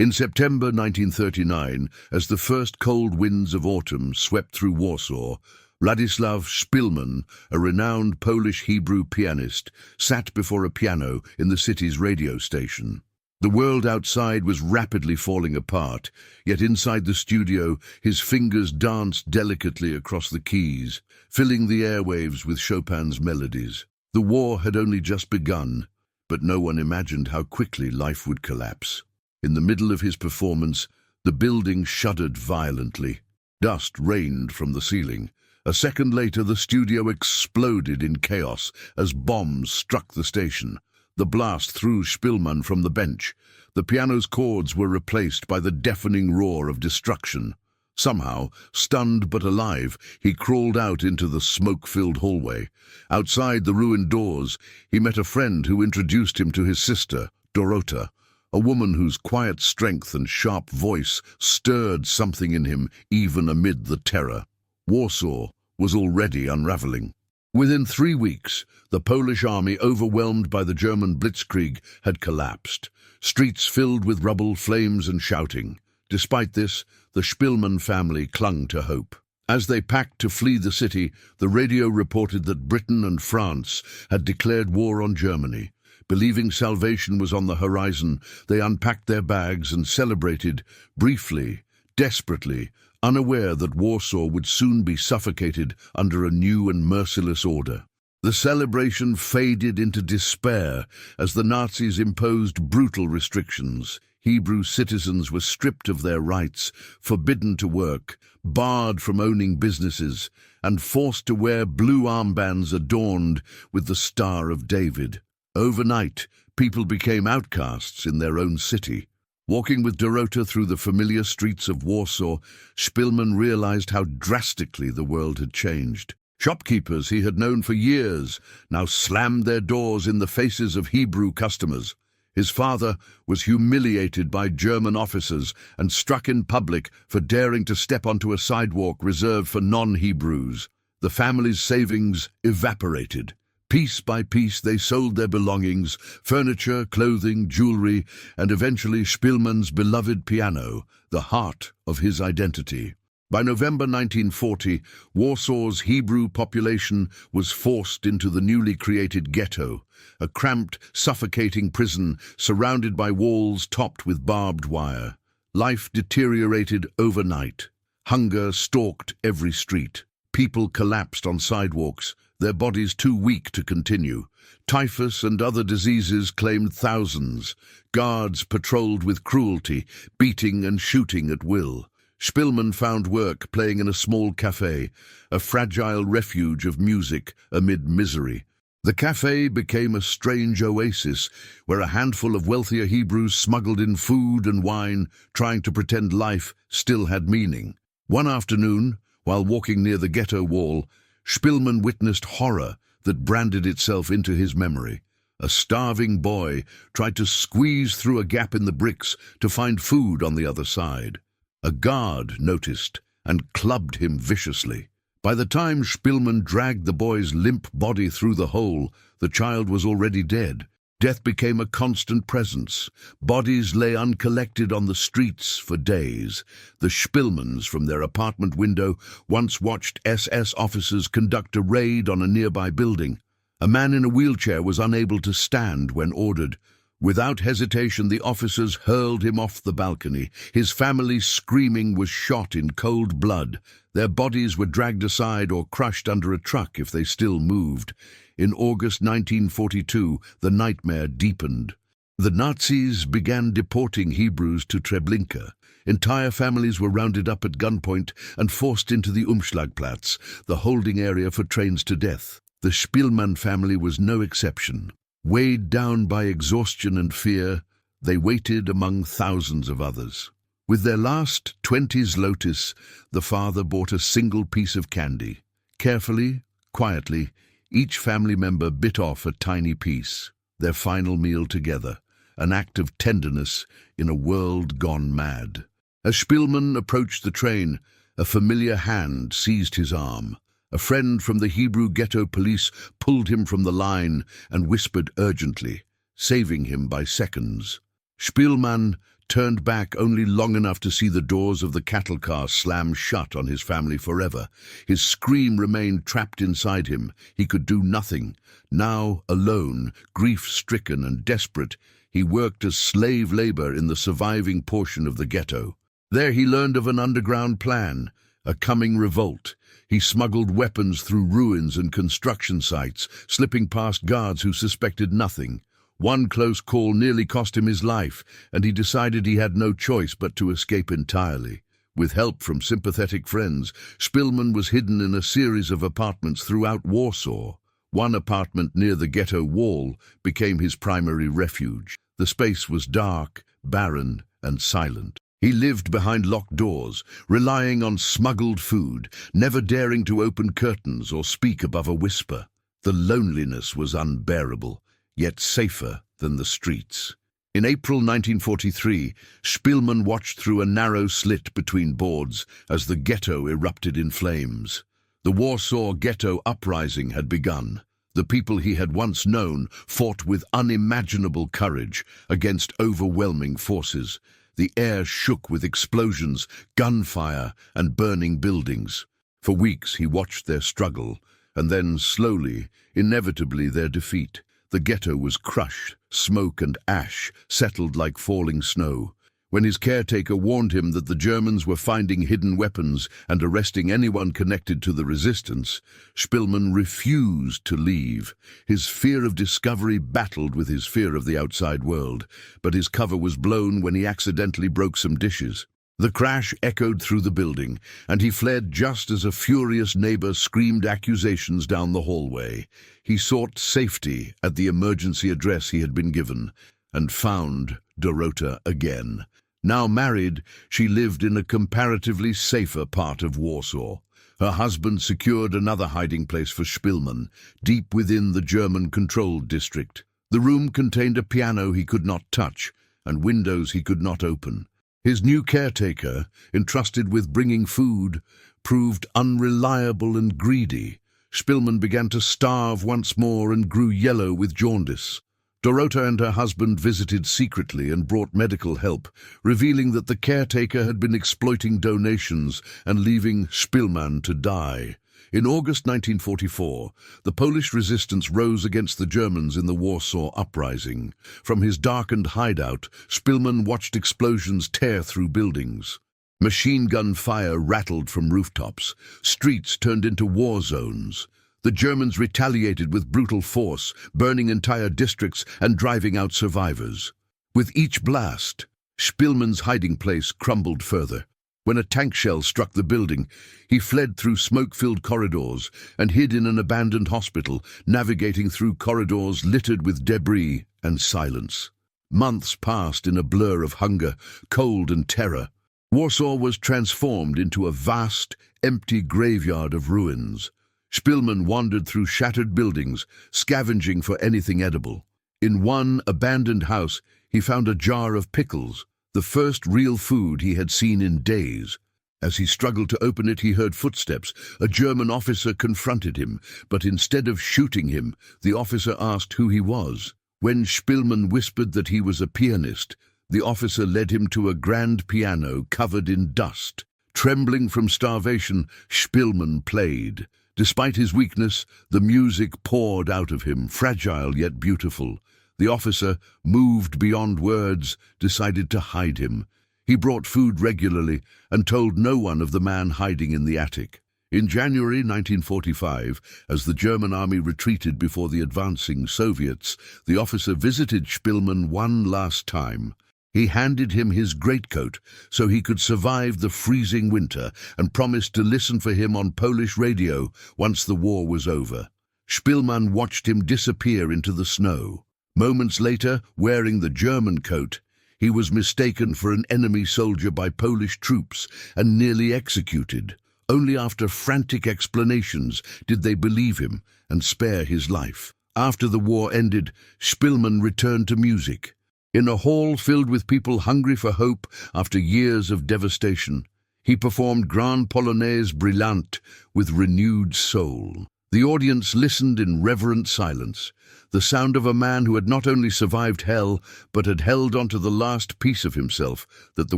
In September 1939, as the first cold winds of autumn swept through Warsaw, Władysław Szpilman, a renowned Polish Hebrew pianist, sat before a piano in the city's radio station. The world outside was rapidly falling apart, yet inside the studio his fingers danced delicately across the keys, filling the airwaves with Chopin's melodies. The war had only just begun, but no one imagined how quickly life would collapse. In the middle of his performance, the building shuddered violently. Dust rained from the ceiling. A second later, the studio exploded in chaos as bombs struck the station. The blast threw Szpilman from the bench. The piano's chords were replaced by the deafening roar of destruction. Somehow, stunned but alive, he crawled out into the smoke-filled hallway. Outside the ruined doors, he met a friend who introduced him to his sister, Dorota, a woman whose quiet strength and sharp voice stirred something in him even amid the terror. Warsaw was already unraveling. Within 3 weeks, the Polish army, overwhelmed by the German blitzkrieg, had collapsed. Streets filled with rubble, flames and shouting. Despite this, the Szpilman family clung to hope. As they packed to flee the city, the radio reported that Britain and France had declared war on Germany. Believing salvation was on the horizon, they unpacked their bags and celebrated, briefly, desperately, unaware that Warsaw would soon be suffocated under a new and merciless order. The celebration faded into despair as the Nazis imposed brutal restrictions. Hebrew citizens were stripped of their rights, forbidden to work, barred from owning businesses, and forced to wear blue armbands adorned with the Star of David. Overnight, people became outcasts in their own city. Walking with Dorota through the familiar streets of Warsaw, Szpilman realized how drastically the world had changed. Shopkeepers he had known for years now slammed their doors in the faces of Hebrew customers. His father was humiliated by German officers and struck in public for daring to step onto a sidewalk reserved for non-Hebrews. The family's savings evaporated. Piece by piece they sold their belongings, furniture, clothing, jewelry, and eventually Szpilman's beloved piano, the heart of his identity. By November 1940, Warsaw's Hebrew population was forced into the newly created ghetto, a cramped, suffocating prison surrounded by walls topped with barbed wire. Life deteriorated overnight. Hunger stalked every street. People collapsed on sidewalks, their bodies too weak to continue. Typhus and other diseases claimed thousands. Guards patrolled with cruelty, beating and shooting at will. Szpilman found work playing in a small cafe, a fragile refuge of music amid misery. The cafe became a strange oasis where a handful of wealthier Hebrews smuggled in food and wine, trying to pretend life still had meaning. One afternoon, while walking near the ghetto wall, Szpilman witnessed horror that branded itself into his memory. A starving boy tried to squeeze through a gap in the bricks to find food on the other side. A guard noticed and clubbed him viciously. By the time Szpilman dragged the boy's limp body through the hole, the child was already dead. Death became a constant presence. Bodies lay uncollected on the streets for days. The Szpilmans, from their apartment window, once watched SS officers conduct a raid on a nearby building. A man in a wheelchair was unable to stand when ordered. Without hesitation, the officers hurled him off the balcony. His family, screaming, was shot in cold blood. Their bodies were dragged aside or crushed under a truck if they still moved. In August 1942, the nightmare deepened. The Nazis began deporting Hebrews to Treblinka. Entire families were rounded up at gunpoint and forced into the Umschlagplatz, the holding area for trains to death. The Szpilman family was no exception. Weighed down by exhaustion and fear, they waited among thousands of others. With their last 20 zlotys, the father bought a single piece of candy. Carefully, quietly, each family member bit off a tiny piece, their final meal together, an act of tenderness in a world gone mad. As Szpilman approached the train, a familiar hand seized his arm. A friend from the Hebrew ghetto police pulled him from the line and whispered urgently, saving him by seconds. Szpilman turned back only long enough to see the doors of the cattle car slam shut on his family forever. His scream remained trapped inside him. He could do nothing. Now, alone, grief-stricken and desperate, he worked as slave labor in the surviving portion of the ghetto. There he learned of an underground plan, a coming revolt. He smuggled weapons through ruins and construction sites, slipping past guards who suspected nothing. One close call nearly cost him his life, and he decided he had no choice but to escape entirely. With help from sympathetic friends, Spillman was hidden in a series of apartments throughout Warsaw. One apartment near the ghetto wall became his primary refuge. The space was dark, barren, and silent. He lived behind locked doors, relying on smuggled food, never daring to open curtains or speak above a whisper. The loneliness was unbearable, yet safer than the streets. In April 1943, Spillman watched through a narrow slit between boards as the ghetto erupted in flames. The Warsaw Ghetto uprising had begun. The people he had once known fought with unimaginable courage against overwhelming forces. The air shook with explosions, gunfire, and burning buildings. For weeks he watched their struggle, and then slowly, inevitably, their defeat. The ghetto was crushed, smoke and ash settled like falling snow. When his caretaker warned him that the Germans were finding hidden weapons and arresting anyone connected to the resistance, Spillman refused to leave. His fear of discovery battled with his fear of the outside world, but his cover was blown when he accidentally broke some dishes. The crash echoed through the building, and he fled just as a furious neighbor screamed accusations down the hallway. He sought safety at the emergency address he had been given, and found Dorota again. Now married, she lived in a comparatively safer part of Warsaw. Her husband secured another hiding place for Spillman, deep within the German-controlled district. The room contained a piano he could not touch, and windows he could not open. His new caretaker, entrusted with bringing food, proved unreliable and greedy. Spillman began to starve once more and grew yellow with jaundice. Dorota and her husband visited secretly and brought medical help, revealing that the caretaker had been exploiting donations and leaving Spillman to die. In August 1944, the Polish resistance rose against the Germans in the Warsaw Uprising. From his darkened hideout, Spillman watched explosions tear through buildings. Machine gun fire rattled from rooftops. Streets turned into war zones. The Germans retaliated with brutal force, burning entire districts and driving out survivors. With each blast, Spillman's hiding place crumbled further. When a tank shell struck the building, he fled through smoke-filled corridors and hid in an abandoned hospital, navigating through corridors littered with debris and silence. Months passed in a blur of hunger, cold, and terror. Warsaw was transformed into a vast, empty graveyard of ruins. Spillman wandered through shattered buildings, scavenging for anything edible. In one abandoned house, he found a jar of pickles, the first real food he had seen in days. As he struggled to open it, he heard footsteps. A German officer confronted him, but instead of shooting him, the officer asked who he was. When Spillman whispered that he was a pianist, the officer led him to a grand piano covered in dust. Trembling from starvation, Spillman played. Despite his weakness, the music poured out of him, fragile yet beautiful. The officer, moved beyond words, decided to hide him. He brought food regularly and told no one of the man hiding in the attic. In January 1945, as the German army retreated before the advancing Soviets, the officer visited Spillman one last time. He handed him his greatcoat so he could survive the freezing winter and promised to listen for him on Polish radio once the war was over. Spillman watched him disappear into the snow. Moments later, wearing the German coat, he was mistaken for an enemy soldier by Polish troops and nearly executed. Only after frantic explanations did they believe him and spare his life. After the war ended, Spillman returned to music. In a hall filled with people hungry for hope after years of devastation, he performed Grand Polonaise Brillante with renewed soul. The audience listened in reverent silence, the sound of a man who had not only survived hell, but had held on to the last piece of himself that the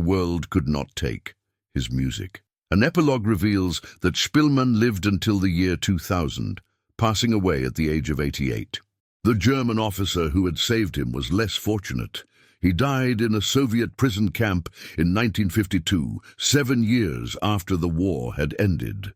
world could not take, his music. An epilogue reveals that Spielmann lived until the year 2000, passing away at the age of 88. The German officer who had saved him was less fortunate. He died in a Soviet prison camp in 1952, 7 years after the war had ended.